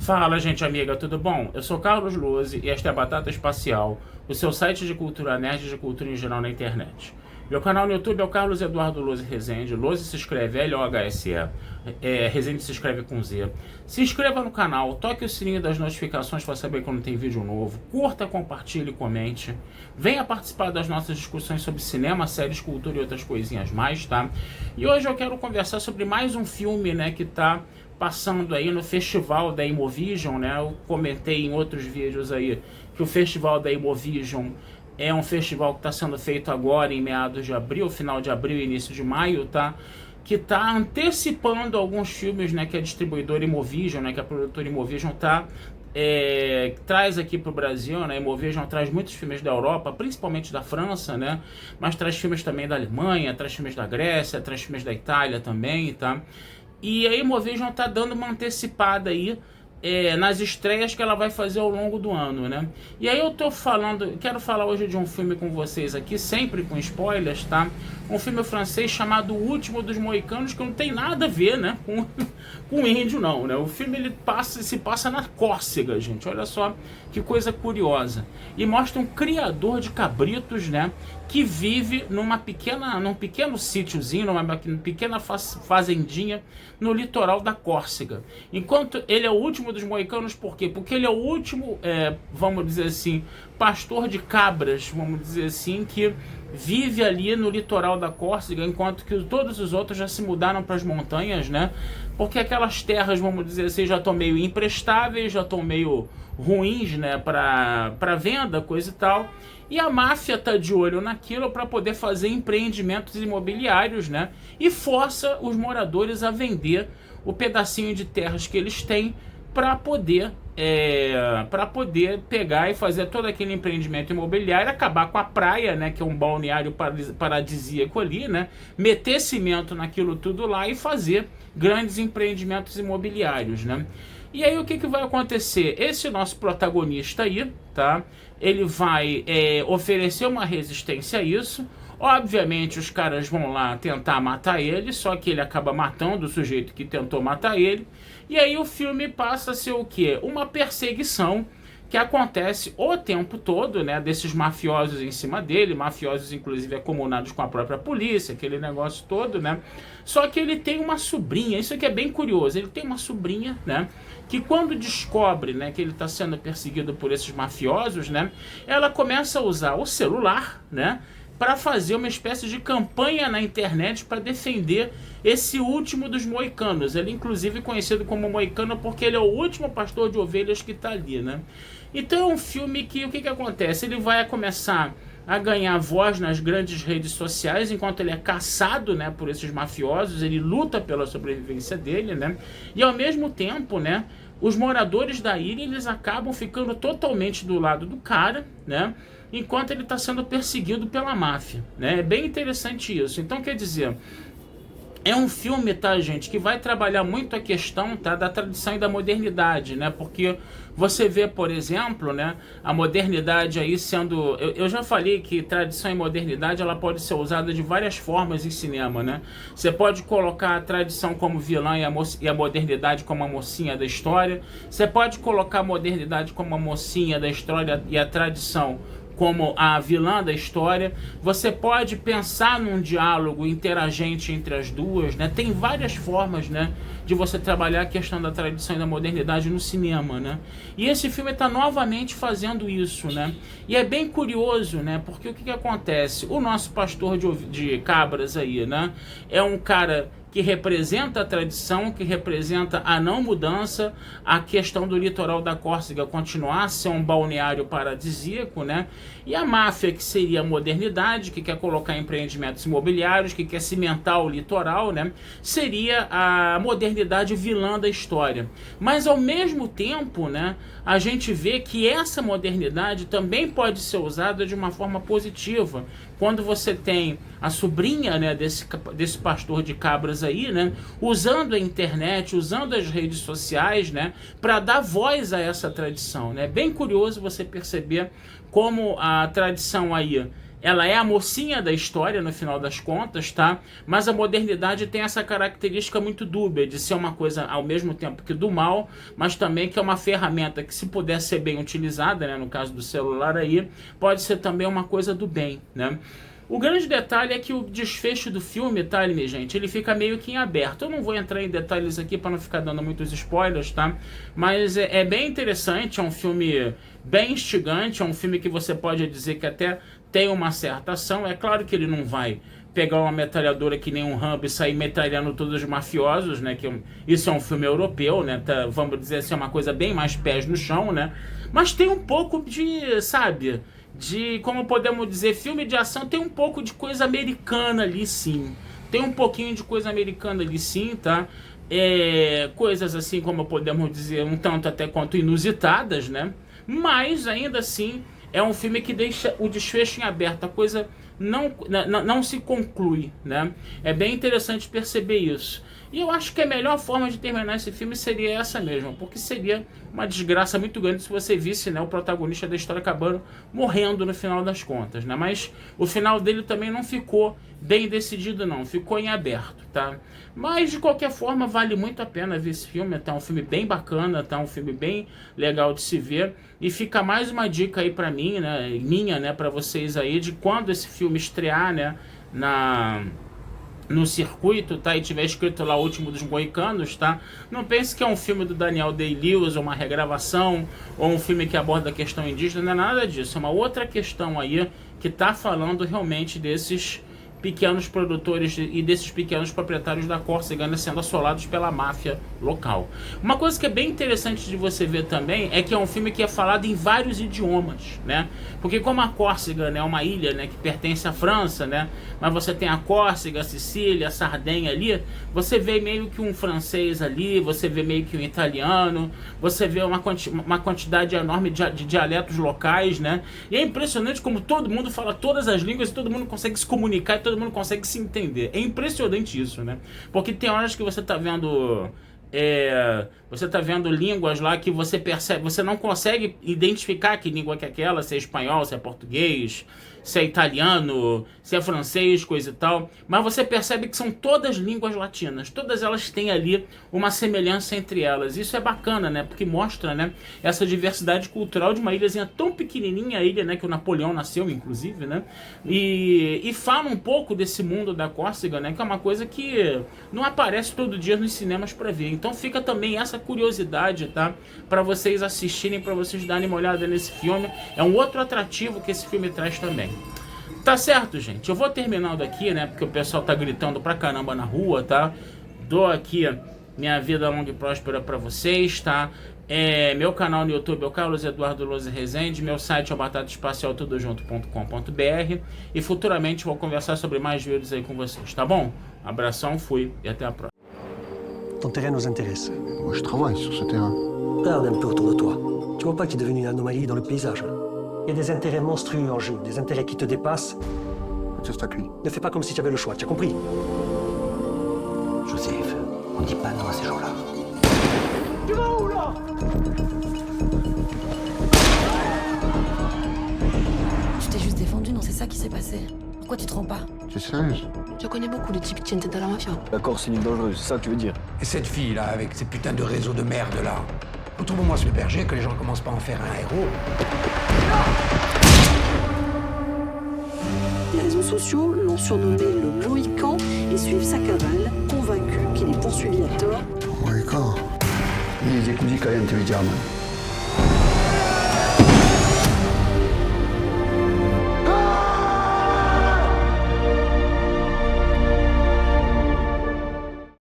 Fala, gente amiga, tudo bom? Eu sou Carlos Lose e esta é a Batata Espacial, o seu site de cultura nerd e de cultura em geral na internet. Meu canal no YouTube é o Carlos Eduardo Lose Rezende. Lose se escreve L-O-H-S-E, Rezende se escreve com Z. Se inscreva no canal, toque o sininho das notificações para saber quando tem vídeo novo, curta, compartilhe e comente. Venha participar das nossas discussões sobre cinema, séries, cultura e outras coisinhas mais, tá? E hoje eu quero conversar sobre mais um filme, né, que tá passando aí no festival da Imovision, né? Eu comentei em outros vídeos aí que o festival da Imovision é um festival que está sendo feito agora em meados de abril, final de abril e início de maio, tá? Que está antecipando alguns filmes, né? Que a distribuidora Imovision, né? Que a produtora Imovision traz aqui para o Brasil, né? A Imovision traz muitos filmes da Europa, principalmente da França, né? Mas traz filmes também da Alemanha, traz filmes da Grécia, traz filmes da Itália também, tá? E a Imovision está dando uma antecipada aí nas estreias que ela vai fazer ao longo do ano, né? E aí eu quero falar hoje de um filme com vocês aqui, sempre com spoilers, tá? Um filme francês chamado O Último dos Moicanos, que não tem nada a ver, né, com índio não, né? O filme se passa na Córcega, gente, olha só que coisa curiosa. E mostra um criador de cabritos, né, que vive num pequeno sítiozinho, numa pequena fazendinha no litoral da Córcega. Enquanto ele é o último dos moicanos, por quê? Porque ele é o último, vamos dizer assim, pastor de cabras, vamos dizer assim, que vive ali no litoral da Córcega, enquanto que todos os outros já se mudaram para as montanhas, né? Porque aquelas terras, vamos dizer assim, já estão meio imprestáveis, já estão meio ruins, né, para venda, coisa e tal. E a máfia tá de olho naquilo para poder fazer empreendimentos imobiliários, né? E força os moradores a vender o pedacinho de terras que eles têm para poder pegar e fazer todo aquele empreendimento imobiliário, acabar com a praia, né, que é um balneário paradisíaco ali, né, meter cimento naquilo tudo lá e fazer grandes empreendimentos imobiliários, né. E aí o que vai acontecer? Esse nosso protagonista aí, tá, ele vai oferecer uma resistência a isso. Obviamente os caras vão lá tentar matar ele, só que ele acaba matando o sujeito que tentou matar ele. E aí o filme passa a ser o quê? Uma perseguição que acontece o tempo todo, né, desses mafiosos em cima dele, mafiosos inclusive acumulados com a própria polícia, aquele negócio todo, né? Só que ele tem uma sobrinha, isso aqui é bem curioso, ele tem uma sobrinha, né, que quando descobre, né, que ele está sendo perseguido por esses mafiosos, né, ela começa a usar o celular, né, para fazer uma espécie de campanha na internet para defender esse último dos moicanos. Ele inclusive conhecido como moicano porque ele é o último pastor de ovelhas que está ali, né? Então é um filme que, o que acontece? Ele vai começar a ganhar voz nas grandes redes sociais, enquanto ele é caçado, né, por esses mafiosos, ele luta pela sobrevivência dele, né? E ao mesmo tempo, né, os moradores da ilha, eles acabam ficando totalmente do lado do cara, né, enquanto ele está sendo perseguido pela máfia, né? É bem interessante isso. Então, quer dizer, é um filme, tá, gente, que vai trabalhar muito a questão, tá, da tradição e da modernidade, né? Porque você vê, por exemplo, né, a modernidade aí sendo... Eu já falei que tradição e modernidade, ela pode ser usada de várias formas em cinema, né? Você pode colocar a tradição como vilã e a modernidade como a mocinha da história. Você pode colocar a modernidade como a mocinha da história e a tradição como a vilã da história. Você pode pensar num diálogo interagente entre as duas, né? Tem várias formas, né, de você trabalhar a questão da tradição e da modernidade no cinema, né? E esse filme está novamente fazendo isso, né? E é bem curioso, né? Porque o que acontece? O nosso pastor de cabras aí, né, é um cara que representa a tradição, que representa a não mudança, a questão do litoral da Córcega continuar a ser um balneário paradisíaco, né? E a máfia, que seria a modernidade, que quer colocar empreendimentos imobiliários, que quer cimentar o litoral, né, seria a modernidade vilã da história. Mas ao mesmo tempo, né, a gente vê que essa modernidade também pode ser usada de uma forma positiva. Quando você tem a sobrinha, né, desse pastor de cabras aí, né, usando a internet, usando as redes sociais, né, para dar voz a essa tradição, né? Bem curioso você perceber como a tradição aí ela é a mocinha da história no final das contas, tá? Mas a modernidade tem essa característica muito dúbia de ser uma coisa ao mesmo tempo que do mal, mas também que é uma ferramenta que, se puder ser bem utilizada, né, no caso do celular aí, pode ser também uma coisa do bem, né? O grande detalhe é que o desfecho do filme, tá, minha gente, ele fica meio que em aberto. Eu não vou entrar em detalhes aqui para não ficar dando muitos spoilers, tá? Mas é bem interessante, é um filme bem instigante, é um filme que você pode dizer que até tem uma certa ação. É claro que ele não vai pegar uma metralhadora que nem um Rambo e sair metralhando todos os mafiosos, né? Isso é um filme europeu, né? Tá, vamos dizer assim, é uma coisa bem mais pés no chão, né? Mas tem um pouco de, sabe, como podemos dizer, filme de ação tem um pouco de coisa americana ali, sim. Tem um pouquinho de coisa americana ali, sim, tá? Coisas assim, como podemos dizer, um tanto até quanto inusitadas, né? Mas, ainda assim, é um filme que deixa o desfecho em aberto. A coisa não se conclui, né? É bem interessante perceber isso. E eu acho que a melhor forma de terminar esse filme seria essa mesmo, porque seria uma desgraça muito grande se você visse, né, o protagonista da história acabando morrendo no final das contas, né? Mas o final dele também não ficou bem decidido, não, ficou em aberto, tá? Mas de qualquer forma vale muito a pena ver esse filme, tá? Um filme bem bacana, tá? Um filme bem legal de se ver. E fica mais uma dica aí pra mim, né, minha, né, pra vocês aí, de quando esse filme estrear, né, no circuito, tá? E tiver escrito lá O Último dos Moicanos, tá? Não pense que é um filme do Daniel Day-Lewis, ou uma regravação, ou um filme que aborda a questão indígena, não é nada disso. É uma outra questão aí que tá falando realmente desses pequenos produtores e desses pequenos proprietários da Córcega, né, sendo assolados pela máfia local. Uma coisa que é bem interessante de você ver também é que é um filme que é falado em vários idiomas, né? Porque como a Córcega, né, é uma ilha, né, que pertence à França, né, mas você tem a Córcega, a Sicília, a Sardenha ali, você vê meio que um francês ali, você vê meio que um italiano, você vê uma quantidade enorme de dialetos locais, né? E é impressionante como todo mundo fala todas as línguas e todo mundo consegue se comunicar e todo mundo consegue se entender. É impressionante isso, né? Porque tem horas que você tá vendo línguas lá que você percebe, você não consegue identificar que língua que é aquela, se é espanhol, se é português, se é italiano, se é francês, coisa e tal, mas você percebe que são todas línguas latinas, todas elas têm ali uma semelhança entre elas. Isso é bacana, né? Porque mostra, né, essa diversidade cultural de uma ilhazinha tão pequenininha, a ilha, né, que o Napoleão nasceu, inclusive, né? E fala um pouco desse mundo da Córcega, né, que é uma coisa que não aparece todo dia nos cinemas para ver. Então fica também essa curiosidade, tá? Para vocês assistirem, para vocês darem uma olhada nesse filme. É um outro atrativo que esse filme traz também. Tá certo, gente? Eu vou terminando aqui, né? Porque o pessoal tá gritando pra caramba na rua, tá? Dou aqui minha vida longa e próspera pra vocês, tá? Meu canal no YouTube é o Carlos Eduardo Lose Rezende. Meu site é o batataespacialtudojunto.com.br. E futuramente vou conversar sobre mais vídeos aí com vocês, tá bom? Abração, fui e até a próxima. Ton terrain nous intéresse. Moi, je travaille sur ce terrain. Regarde un peu autour de toi. Tu vois pas que tu es devenu une anomalie dans le paysage? Il y a des intérêts monstrueux en jeu, des intérêts qui te dépassent. C'est à lui. Ne fais pas comme si tu avais le choix, tu as compris? Joseph, on ne dit pas non à ces gens-là. Tu vas où, là? Tu t'es juste défendu, non? C'est ça qui s'est passé. Pourquoi tu te rends pas? Tu es sérieuse? Je connais beaucoup de types qui tiennent tête à la mafia. La Corse, c'est une île dangereuse, c'est ça que tu veux dire? Et cette fille-là, avec ces putains de réseaux de merde là. Retrouve-moi ce berger, que les gens commencent pas à en faire un héros. Les réseaux sociaux l'ont surnommé le Mohican et suivent sa cavale, convaincus qu'il est poursuivi à tort. Mohican. Gli esecuti calienti di German.